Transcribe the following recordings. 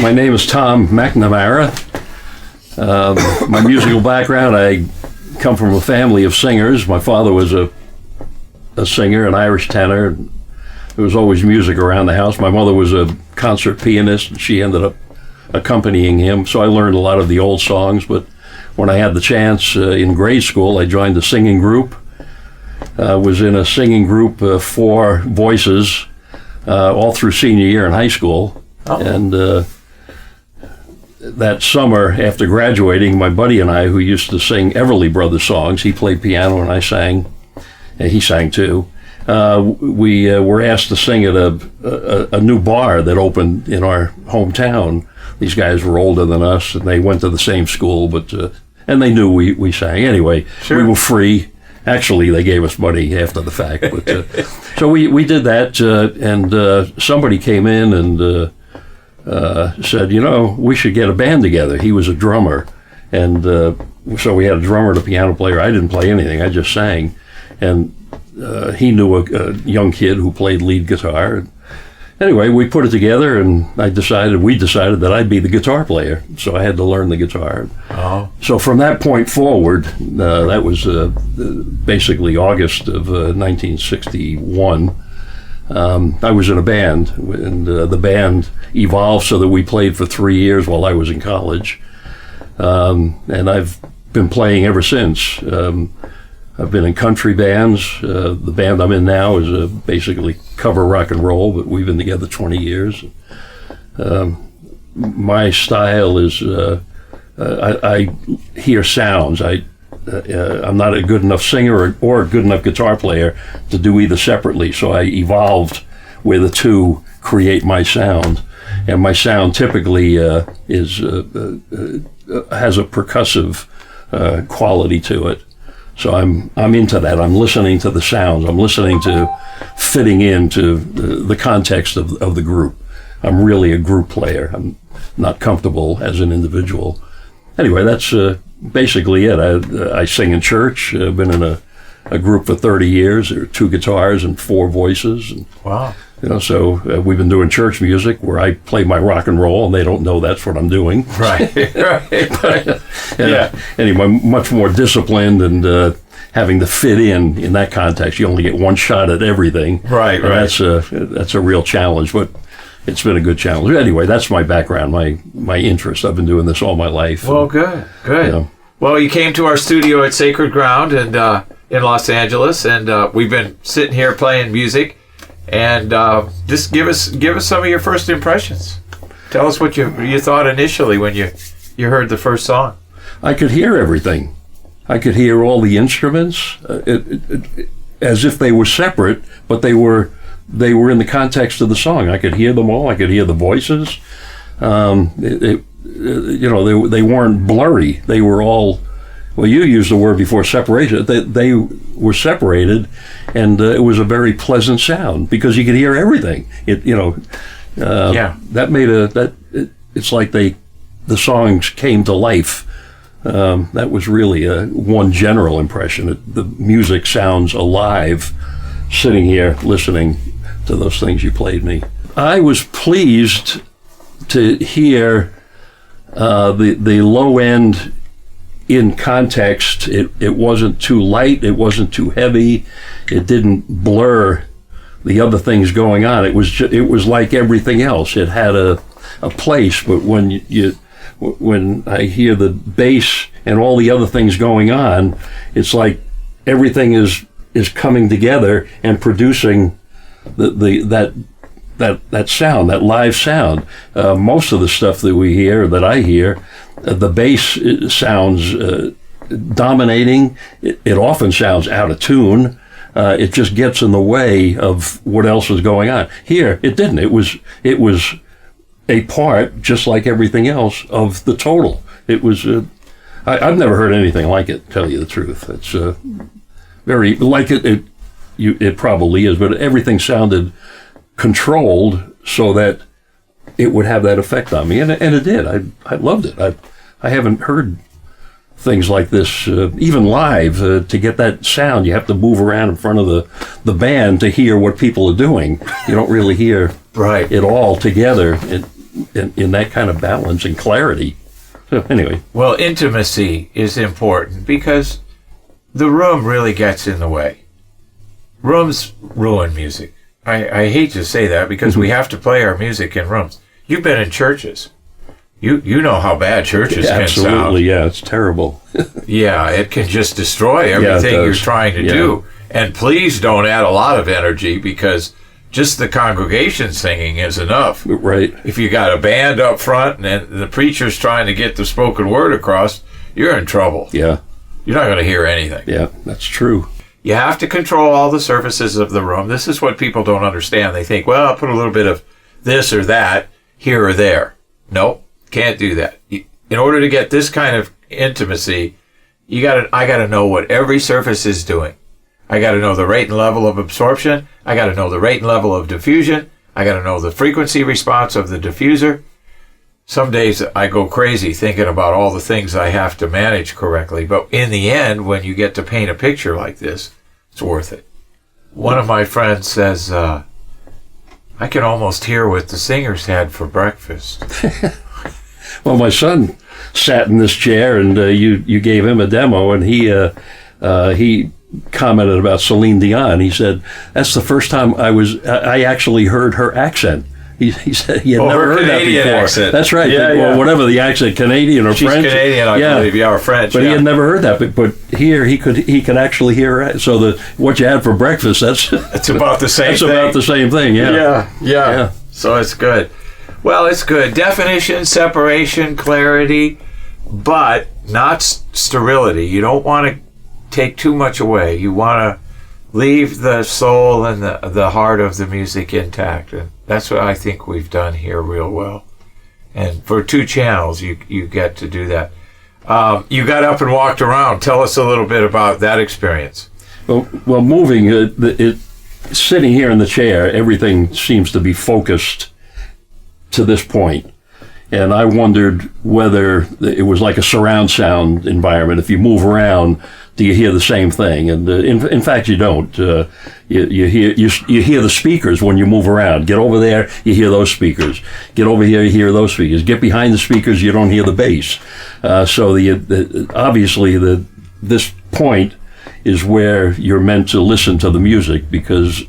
My name is Tom McNamara. My musical background, I come from a family of singers. My father was a singer, an Irish tenor. There was always music around the house. My mother was a concert pianist, and she ended up accompanying him. So I learned a lot of the old songs, but when I had the chance in grade school, I joined a singing group. Was in a singing group, 4 voices, all through senior year in high school. Oh. And that summer, after graduating, my buddy and I, who used to sing Everly Brothers songs, he played piano and I sang, and he sang too. We were asked to sing at a new bar that opened in our hometown. These guys were older than us, and they went to the same school, but and they knew we sang. Anyway, sure. We were free. Actually, they gave us money after the fact. But, so we did that, and somebody came in and said, we should get a band together. He was a drummer, and so we had a drummer and a piano player. I didn't play anything. I just sang. And he knew a young kid who played lead guitar. Anyway, we put it together, and we decided that I'd be the guitar player. So I had to learn the guitar. Oh. So from that point forward, that was basically August of 1961, I was in a band, and the band evolved so that we played for 3 years while I was in college. And I've been playing ever since. I've been in country bands. The band I'm in now is basically cover rock and roll, but we've been together 20 years. My style is, I hear sounds. I'm not a good enough singer or a good enough guitar player to do either separately, so I evolved where the two create my sound. And my sound typically has a percussive quality to it. So I'm into that. I'm listening to the sounds. I'm listening to fitting into the context of the group. I'm really a group player. I'm not comfortable as an individual. Anyway, that's basically it. I sing in church. I've been in a group for 30 years. There are 2 guitars and 4 voices. And, wow. So we've been doing church music where I play my rock and roll, and they don't know that's what I'm doing. Right, right. Yeah. Anyway, much more disciplined and having to fit in that context. You only get one shot at everything. Right. That's a real challenge, but it's been a good challenge. Anyway, that's my background, my interest. I've been doing this all my life. Well, good. Well, you came to our studio at Sacred Ground and in Los Angeles, and we've been sitting here playing music. And just give us some of your first impressions. Tell us what you thought initially when you heard the first song. I could hear everything. I could hear all the instruments as if they were separate, but they were in the context of the song. I could hear them all. I could hear the voices. They weren't blurry. They were all. Well, you used the word before, separation. They were separated, and it was a very pleasant sound because you could hear everything. That made it's like the songs came to life. That was really one general impression. The music sounds alive, sitting here listening to those things you played me. I was pleased to hear the low end. In context, it wasn't too light, it wasn't too heavy, it didn't blur the other things going on. It was like everything else. It had a place, but when I hear the bass and all the other things going on, it's like everything is coming together and producing that sound, that live sound. Most of the stuff that I hear, the bass sounds dominating. It often sounds out of tune. It just gets in the way of what else is going on. Here, it didn't. It was a part, just like everything else, of the total. It was. I've never heard anything like it. To tell you the truth, it's very like it. It probably is, but everything sounded controlled so that it would have that effect on me, and it did. I loved it. I haven't heard things like this even live. To get that sound, you have to move around in front of the band to hear what people are doing. You don't really hear it all together. in that kind of balance and clarity. So anyway. Well, intimacy is important because the room really gets in the way. Rooms ruin music. I hate to say that because we have to play our music in rooms. You've been in churches. You know how bad churches can sound. Absolutely, yeah, it's terrible. Yeah, it can just destroy everything you're trying to do. And please don't add a lot of energy because just the congregation singing is enough. Right. If you got a band up front and the preacher's trying to get the spoken word across, you're in trouble. Yeah. You're not going to hear anything. Yeah, that's true. You have to control all the surfaces of the room. This is what people don't understand. They think, well, I'll put a little bit of this or that here or there. Nope, can't do that. In order to get this kind of intimacy, I got to know what every surface is doing. I got to know the rate and level of absorption. I got to know the rate and level of diffusion. I got to know the frequency response of the diffuser. Some days I go crazy thinking about all the things I have to manage correctly. But in the end, when you get to paint a picture like this, it's worth it. One of my friends says, I can almost hear what the singers had for breakfast. Well, my son sat in this chair, and you gave him a demo, and he commented about Celine Dion. He said, that's the first time I actually heard her accent. He said he had never heard Canadian that before. Accent. That's right. Well, whatever the accent, Canadian or She's French. Canadian, I believe. Yeah, or French. But he had never heard that. But here he could actually hear her. So what you had for breakfast, it's about the same thing. About the same thing. Yeah. So it's good. Well, it's good. Definition, separation, clarity, but not sterility. You don't want to take too much away. You want to leave the soul and the heart of the music intact. And that's what I think we've done here real well. And for 2 channels, you get to do that. You got up and walked around. Tell us a little bit about that experience. Well, moving, sitting here in the chair, everything seems to be focused to this point. And I wondered whether it was like a surround sound environment. If you move around, do you hear the same thing? And in fact, you don't. You hear the speakers when you move around. Get over there, you hear those speakers. Get over here, you hear those speakers. Get behind the speakers, you don't hear the bass. So obviously this point is where you're meant to listen to the music, because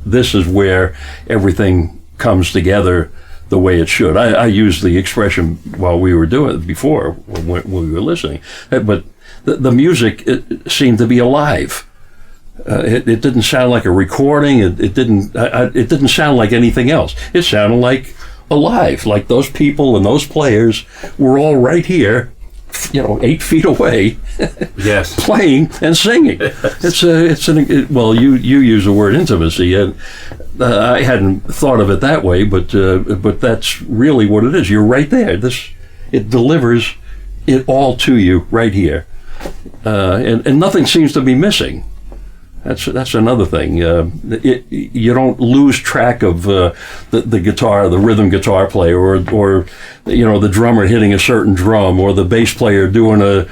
this is where everything comes together the way it should. I used the expression while we were doing it before when we were listening, but the music, it seemed to be alive. It didn't sound like a recording. It didn't sound like anything else. It sounded like alive, like those people and those players were all right here, 8 feet away, yes, playing and singing. Well, you use the word intimacy, and I hadn't thought of it that way, but that's really what it is. You're right there. It delivers it all to you right here, and nothing seems to be missing. That's another thing. You don't lose track of the guitar, the rhythm guitar player, or the drummer hitting a certain drum, or the bass player doing a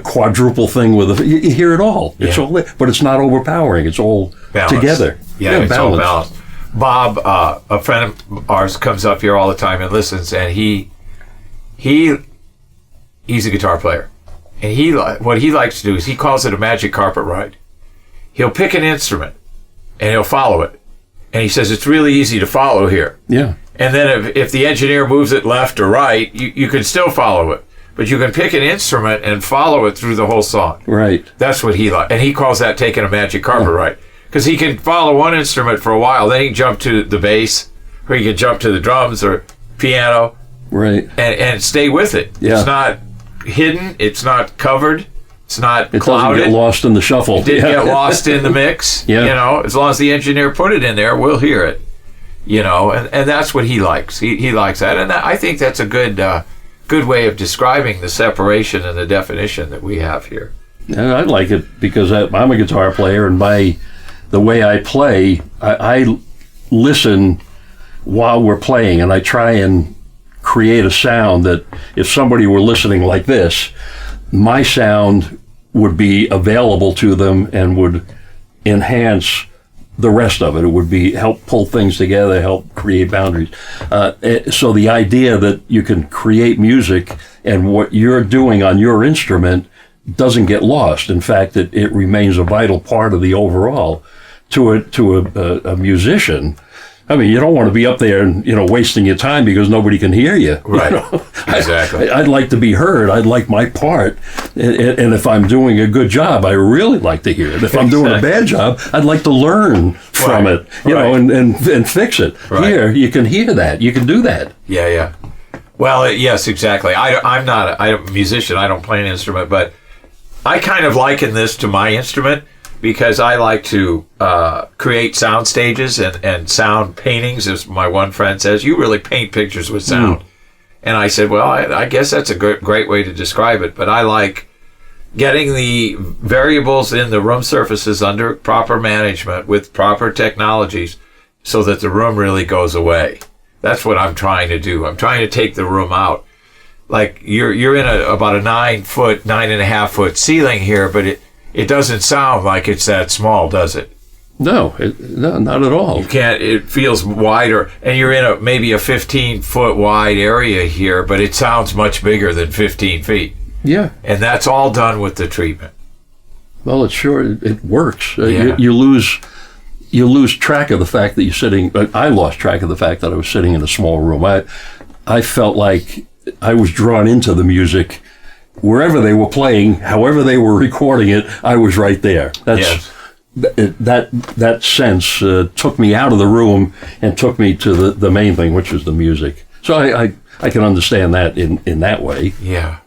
quadruple thing with you hear it all. It's all, but it's not overpowering. It's all balanced together. Yeah, it's all balanced. Bob, a friend of ours, comes up here all the time and listens, and he's a guitar player, and what he likes to do is he calls it a magic carpet ride. He'll pick an instrument and he'll follow it. And he says it's really easy to follow here. Yeah. And then if the engineer moves it left or right, you can still follow it. But you can pick an instrument and follow it through the whole song. Right. That's what he likes. And he calls that taking a magic carpet ride. Because he can follow one instrument for a while, then he can jump to the bass, or he can jump to the drums or piano. Right. And stay with it. Yeah. It's not hidden. It's not covered. It's not It clouded. doesn't get lost in the shuffle. It didn't get lost in the mix. Yeah. As long as the engineer put it in there, we'll hear it. And that's what he likes. He likes that, and I think that's a good way of describing the separation and the definition that we have here. And I like it because I'm a guitar player, and the way I play, I listen while we're playing, and I try and create a sound that if somebody were listening like this, my sound would be available to them and would enhance the rest of it. It would be help pull things together, help create boundaries. So the idea that you can create music and what you're doing on your instrument doesn't get lost. In fact, it remains a vital part of the overall to a musician. I mean, you don't want to be up there and, wasting your time because nobody can hear you. Right. Exactly. I'd like to be heard. I'd like my part. And if I'm doing a good job, I really like to hear it. If I'm doing a bad job, I'd like to learn from it, and fix it. Right. Here, you can hear that. You can do that. Yeah, yeah. Well, yes, exactly. I'm not a musician. I don't play an instrument, but I kind of liken this to my instrument, because I like to create sound stages and sound paintings, as my one friend says. You really paint pictures with sound. And I said, well, I guess that's a great way to describe it. But I like getting the variables in the room surfaces under proper management with proper technologies so that the room really goes away. That's what I'm trying to do. I'm trying to take the room out. Like you're in about a 9.5 foot ceiling here, but it doesn't sound like it's that small, does it? No, not at all. You can't. It feels wider, and you're in maybe a 15-foot wide area here, but it sounds much bigger than 15 feet. Yeah, and that's all done with the treatment. Well, it works. Yeah. You lose track of the fact that you're sitting. I lost track of the fact that I was sitting in a small room. I felt like I was drawn into the music. Wherever they were playing, however they were recording it, I was right there. That sense took me out of the room and took me to the main thing, which was the music. So I can understand that in that way. Yeah.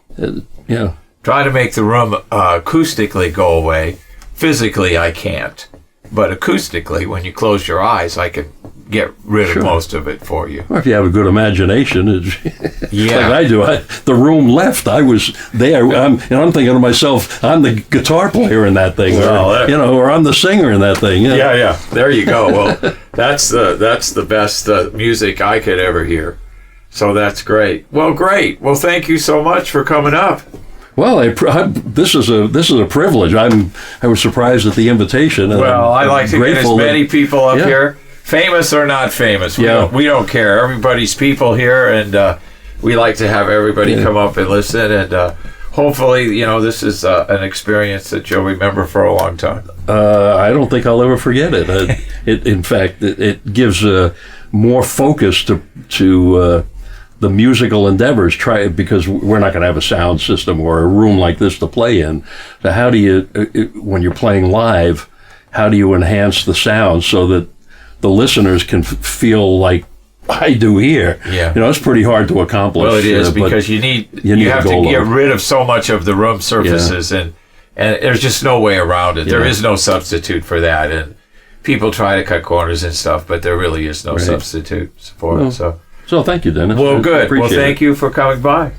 Yeah. Try to make the room acoustically go away. Physically, I can't. But acoustically, when you close your eyes, I can get rid of most of it for you. Or if you have a good imagination, like I do. The room left, I was there. I'm thinking to myself, I'm the guitar player in that thing, or I'm the singer in that thing. Yeah. There you go. Well, that's the best music I could ever hear. So that's great. Well, great. Well, thank you so much for coming up. Well, this is a privilege. I was surprised at the invitation. Well, I like to get as many people up here, famous or not famous. We don't care. Everybody's people here, and we like to have everybody come up and listen. And hopefully, this is an experience that you'll remember for a long time. I don't think I'll ever forget it. In fact, it gives more focus to the musical endeavors, because we're not going to have a sound system or a room like this to play in. So how do you, when you're playing live, how do you enhance the sound so that the listeners can feel like I do here? Yeah. It's pretty hard to accomplish. Well, it is, because you have to get rid of so much of the room surfaces, and there's just no way around it. There is no substitute for that. And people try to cut corners and stuff, but there really is no substitute for it. So thank you, Dennis. Well, good. Well, thank you for coming by.